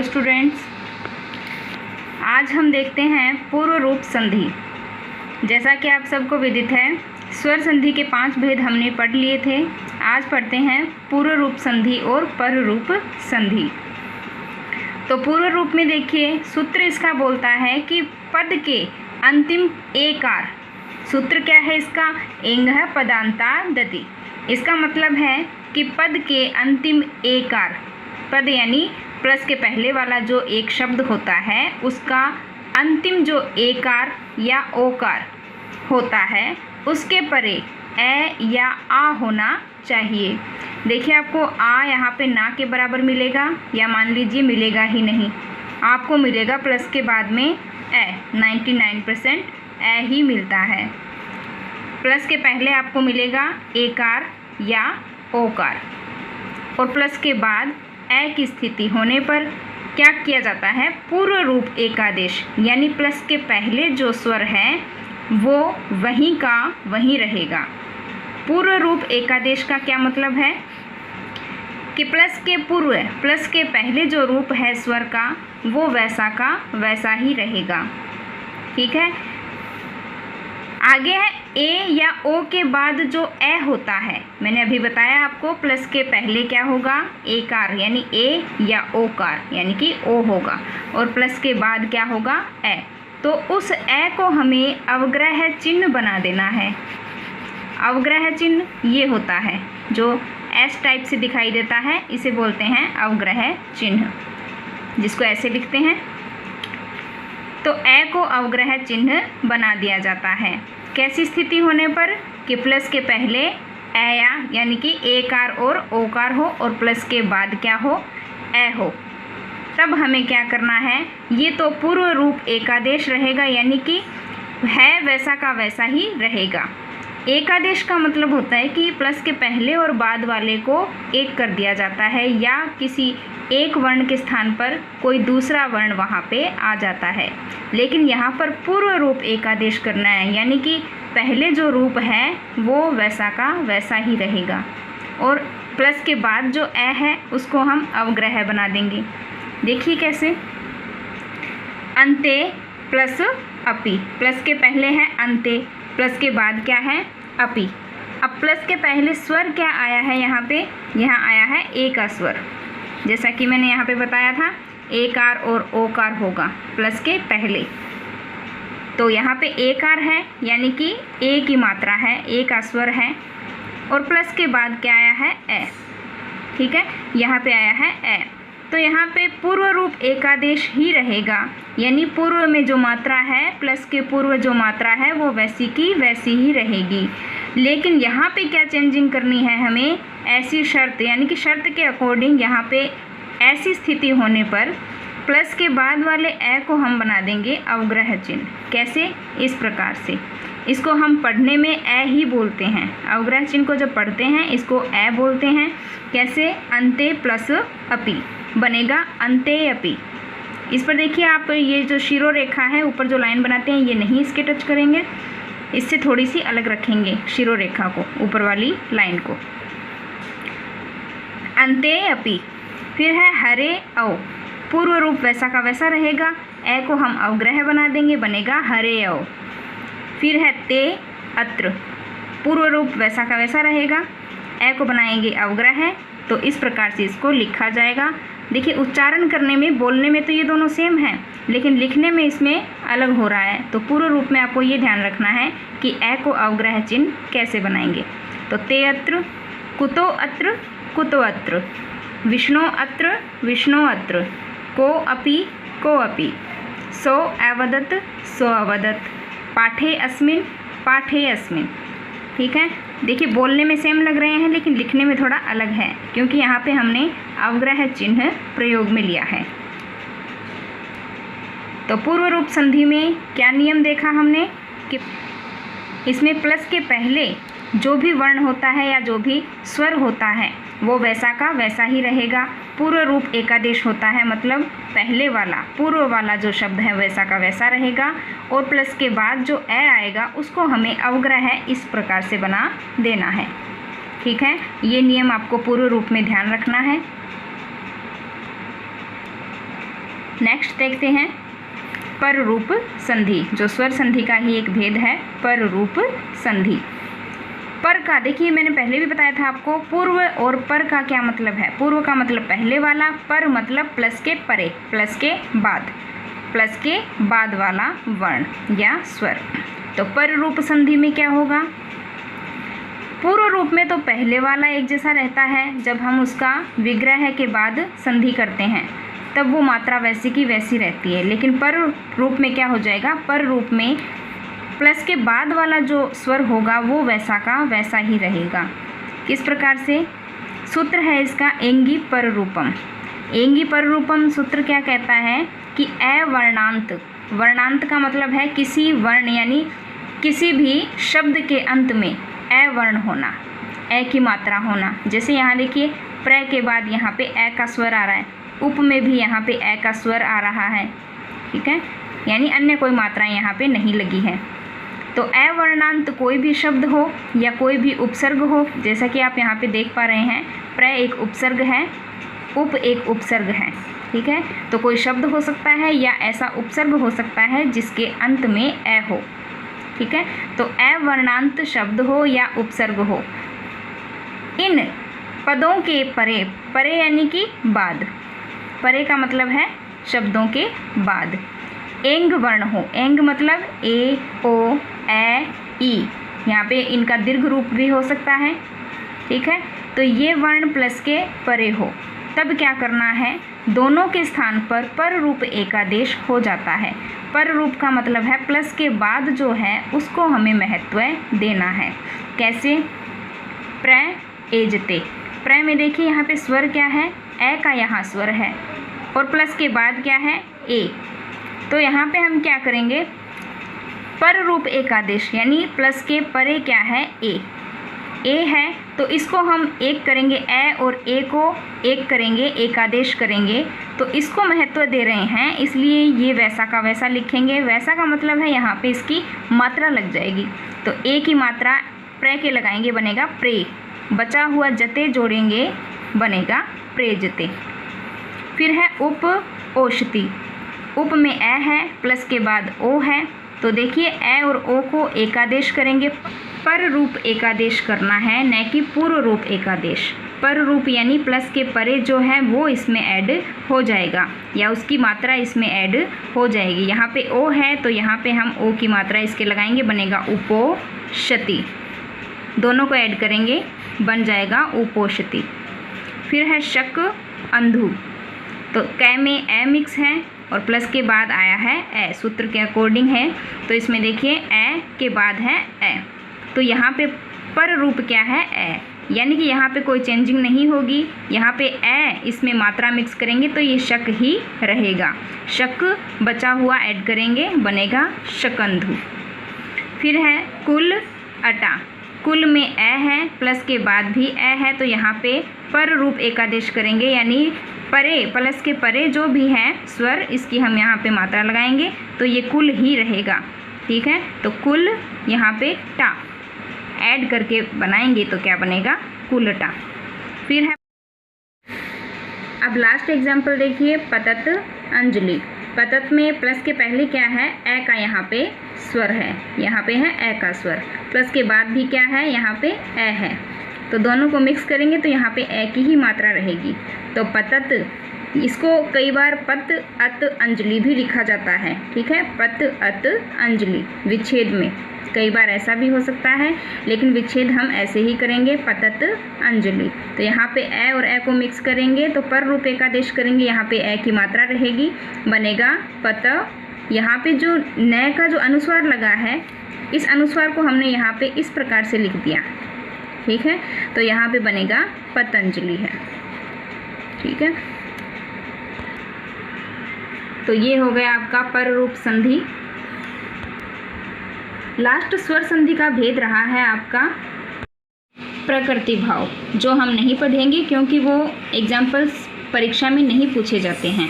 Hello students, आज हम देखते हैं पूर्व रूप संधि। जैसा कि आप सबको विदित है, स्वर संधि के 5 भेद हमने पढ़ लिए थे। आज पढ़ते हैं पूर्व रूप संधि और पर रूप संधि। तो पूर्व रूप में देखिए, सूत्र इसका बोलता है कि पद के अंतिम एकार, सूत्र क्या है इसका, एंगः पदान्तादति। इसका मतलब है कि पद के अंतिम एकार, पद यानी प्लस के पहले वाला जो एक शब्द होता है उसका अंतिम जो एकार या ओकार होता है उसके परे ए या आ होना चाहिए। देखिए, आपको आ यहाँ पे ना के बराबर मिलेगा या मान लीजिए मिलेगा ही नहीं, आपको मिलेगा प्लस के बाद में ए। 99% ए ही मिलता है। प्लस के पहले आपको मिलेगा एकार या ओकार, और प्लस के बाद ए की स्थिति होने पर क्या किया जाता है, पूर्व रूप एकादेश, यानी प्लस के पहले जो स्वर है वो वहीं का वहीं रहेगा। पूर्व रूप एकादेश का क्या मतलब है कि प्लस के पूर्व, प्लस के पहले जो रूप है स्वर का वो वैसा का वैसा ही रहेगा। ठीक है, आगे है ए या ओ के बाद जो ए होता है, मैंने अभी बताया आपको प्लस के पहले क्या होगा, एकार यानी ए या ओकार यानी कि ओ होगा, और प्लस के बाद क्या होगा, ए। तो उस ए को हमें अवग्रह चिन्ह बना देना है। अवग्रह चिन्ह ये होता है जो एस टाइप से दिखाई देता है, इसे बोलते हैं अवग्रह चिन्ह, जिसको ऐसे लिखते हैं। तो ए को अवग्रह चिन्ह बना दिया जाता है। कैसी स्थिति होने पर कि प्लस के पहले ए यानी कि एकार और ओकार हो और प्लस के बाद क्या हो, ए हो। तब हमें क्या करना है, ये तो पूर्व रूप एकादेश रहेगा, यानी कि है वैसा का वैसा ही रहेगा। एकादेश का मतलब होता है कि प्लस के पहले और बाद वाले को एक कर दिया जाता है, या किसी एक वर्ण के स्थान पर कोई दूसरा वर्ण वहाँ पे आ जाता है। लेकिन यहाँ पर पूर्व रूप एकादेश करना है, यानी कि पहले जो रूप है वो वैसा का वैसा ही रहेगा, और प्लस के बाद जो ए है उसको हम अवग्रह बना देंगे। देखिए कैसे, अंते प्लस अपि, प्लस के पहले है अंते, प्लस के बाद क्या है, अपि। अब प्लस के पहले स्वर क्या आया है यहाँ पे, यहाँ आया है ए का स्वर। जैसा कि मैंने यहाँ पे बताया था, एकार और ओकार होगा प्लस के पहले। तो यहाँ पे एकार है यानी कि ए की मात्रा है, ए का स्वर है, और प्लस के बाद क्या आया है, ए। ठीक है, यहाँ पे आया है ए। तो यहाँ पे पूर्व रूप एकादेश ही रहेगा, यानी पूर्व में जो मात्रा है, प्लस के पूर्व जो मात्रा है वो वैसी की वैसी ही रहेगी। लेकिन यहाँ पे क्या चेंजिंग करनी है हमें, ऐसी शर्त, यानी कि शर्त के अकॉर्डिंग यहाँ पे ऐसी स्थिति होने पर प्लस के बाद वाले ए को हम बना देंगे अवग्रह चिन्ह। कैसे, इस प्रकार से। इसको हम पढ़ने में ए ही बोलते हैं, अवग्रह चिन्ह को जब पढ़ते हैं इसको ए बोलते हैं। कैसे, अंते प्लस अपि बनेगा अंते अपि। इस पर देखिए आप, ये जो शिरोरेखा है ऊपर जो लाइन बनाते हैं ये नहीं इसके टच करेंगे, इससे थोड़ी सी अलग रखेंगे शिरोरेखा को, ऊपर वाली लाइन को। अंते अपि, फिर है हरे औ, पूर्व रूप वैसा का वैसा रहेगा, ए को हम अवग्रह बना देंगे, बनेगा हरे औ। फिर है ते अत्र, पूर्व रूप वैसा का वैसा रहेगा, ए को बनाएंगे अवग्रह। तो इस प्रकार से इसको लिखा जाएगा। देखिए, उच्चारण करने में, बोलने में तो ये दोनों सेम हैं, लेकिन लिखने में इसमें अलग हो रहा है। तो पूर्व रूप में आपको ये ध्यान रखना है कि ए को अवग्रह चिन्ह कैसे बनाएंगे। तो ते अत्र, कुतो अत्र, कुतो अत्र, विष्णु अत्र, विष्णु अत्र, को अपि, सो अवदत्, सो अवदत्, पाठे अस्मिन्, पाठे अस्मिन्। ठीक है, देखिए बोलने में सेम लग रहे हैं लेकिन लिखने में थोड़ा अलग है, क्योंकि यहाँ पे हमने अवग्रह चिन्ह प्रयोग में लिया है। तो पूर्व रूप संधि में क्या नियम देखा हमने कि इसमें प्लस के पहले जो भी वर्ण होता है या जो भी स्वर होता है वो वैसा का वैसा ही रहेगा। पूर्व रूप एकादेश होता है, मतलब पहले वाला, पूर्व वाला जो शब्द है वैसा का वैसा रहेगा, और प्लस के बाद जो ए आएगा उसको हमें अवग्रह इस प्रकार से बना देना है। ठीक है, ये नियम आपको पूर्व रूप में ध्यान रखना है। नेक्स्ट देखते हैं पर रूप संधि, जो स्वर संधि का ही एक भेद है, पर रूप संधि। पर का देखिए मैंने पहले भी बताया था आपको, पूर्व और पर का क्या मतलब है। पूर्व का मतलब पहले वाला, पर मतलब प्लस के परे, प्लस के बाद वाला वर्ण या स्वर। तो पर रूप संधि में क्या होगा, पूर्व रूप में तो पहले वाला एक जैसा रहता है, जब हम उसका विग्रह के बाद संधि करते हैं तब वो मात्रा वैसी की वैसी रहती है। लेकिन पर रूप में क्या हो जाएगा, पर रूप में प्लस के बाद वाला जो स्वर होगा वो वैसा का वैसा ही रहेगा। किस प्रकार से, सूत्र है इसका एंगी पर रूपम। एंगी पर रूपम सूत्र क्या कहता है कि अवर्णांत, वर्णांत का मतलब है किसी वर्ण यानी किसी भी शब्द के अंत में अवर्ण होना, ए की मात्रा होना। जैसे यहाँ देखिए प्र के बाद यहाँ पे ए का स्वर आ रहा है, उप में भी यहाँ पे ए का स्वर आ रहा है, ठीक है, यानी अन्य कोई मात्राएं यहाँ पे नहीं लगी है। तो अवर्णांत कोई भी शब्द हो या कोई भी उपसर्ग हो, जैसा कि आप यहाँ पे देख पा रहे हैं, प्र एक उपसर्ग है, उप एक उपसर्ग है, ठीक है। तो कोई शब्द हो सकता है या ऐसा उपसर्ग हो सकता है जिसके अंत में ए हो, ठीक है। तो अवर्णांत शब्द हो या उपसर्ग हो, इन पदों के परे, परे यानी कि बाद, परे का मतलब है शब्दों के बाद एंग वर्ण हो। एंग मतलब ए, ओ, ए, ई, यहाँ पे इनका दीर्घ रूप भी हो सकता है, ठीक है। तो ये वर्ण प्लस के परे हो, तब क्या करना है, दोनों के स्थान पर रूप एकादेश हो जाता है। पर रूप का मतलब है प्लस के बाद जो है उसको हमें महत्व देना है। कैसे, प्र एजते, प्र में देखिए यहाँ पे स्वर क्या है, ए का यहाँ स्वर है और प्लस के बाद क्या है, ए। तो यहाँ पे हम क्या करेंगे, पर रूप एकादेश यानी प्लस के परे क्या है, ए है, तो इसको हम एक करेंगे, ए और ए को एक करेंगे, एकादेश करेंगे, तो इसको महत्व दे रहे हैं, इसलिए ये वैसा का वैसा लिखेंगे। वैसा का मतलब है यहाँ पे इसकी मात्रा लग जाएगी, तो ए की मात्रा प्रे के लगाएंगे, बनेगा प्रे, बचा हुआ जते जोड़ेंगे, बनेगा प्रेजते। फिर है उप ओषति, उप में ए है, प्लस के बाद ओ है, तो देखिए ए और ओ को एकादेश करेंगे, पर रूप एकादेश करना है, न कि पूर्व रूप एकादेश। पर रूप यानी प्लस के परे जो है वो इसमें ऐड हो जाएगा या उसकी मात्रा इसमें ऐड हो जाएगी। यहाँ पे ओ है तो यहाँ पे हम ओ की मात्रा इसके लगाएंगे, बनेगा उपोषति, दोनों को ऐड करेंगे, बन जाएगा उपोषति। फिर है शक अंधु, तो कै में ए मिक्स है और प्लस के बाद आया है ए, सूत्र के अकॉर्डिंग है, तो इसमें देखिए ए के बाद है ए, तो यहाँ पे पर रूप क्या है, ए, यानी कि यहाँ पे कोई चेंजिंग नहीं होगी। यहाँ पे ए इसमें मात्रा मिक्स करेंगे तो ये शक ही रहेगा, शक बचा हुआ ऐड करेंगे, बनेगा शकंधु। फिर है कुल अटा, कुल में ए है, प्लस के बाद भी ए है, तो यहाँ पे पर रूप एकादेश करेंगे, यानी परे, प्लस के परे जो भी है स्वर, इसकी हम यहाँ पे मात्रा लगाएंगे, तो ये कुल ही रहेगा, ठीक है। तो कुल यहाँ पे टा ऐड करके बनाएंगे तो क्या बनेगा, कुलटा। फिर है, अब लास्ट एग्जाम्पल देखिए, पतत अंजलि। पतत में प्लस के पहले क्या है, ए का यहाँ पे स्वर है, यहाँ पे है ए का स्वर, प्लस के बाद भी क्या है, यहाँ पे ए है, तो दोनों को मिक्स करेंगे तो यहाँ पे ए की ही मात्रा रहेगी। तो पतत, इसको कई बार पत अत अंजलि भी लिखा जाता है, ठीक है, पत अत अंजलि, विच्छेद में कई बार ऐसा भी हो सकता है, लेकिन विच्छेद हम ऐसे ही करेंगे, पतत अंजलि। तो यहाँ पे ए और ए को मिक्स करेंगे तो पर रूप एकादेश करेंगे, यहाँ पे ए की मात्रा रहेगी, बनेगा पत। यहाँ पे जो न का जो अनुस्वार लगा है, इस अनुस्वार को हमने यहाँ पे इस प्रकार से लिख दिया, ठीक है, तो यहाँ पे बनेगा पतंजलि है, ठीक है। तो ये हो गया आपका पर रूप संधि। लास्ट स्वर संधि का भेद रहा है आपका प्रकृति भाव, जो हम नहीं पढ़ेंगे क्योंकि वो एग्जाम्पल्स परीक्षा में नहीं पूछे जाते हैं,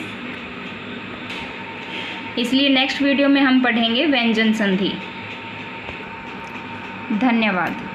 इसलिए नेक्स्ट वीडियो में हम पढ़ेंगे व्यंजन संधि। धन्यवाद।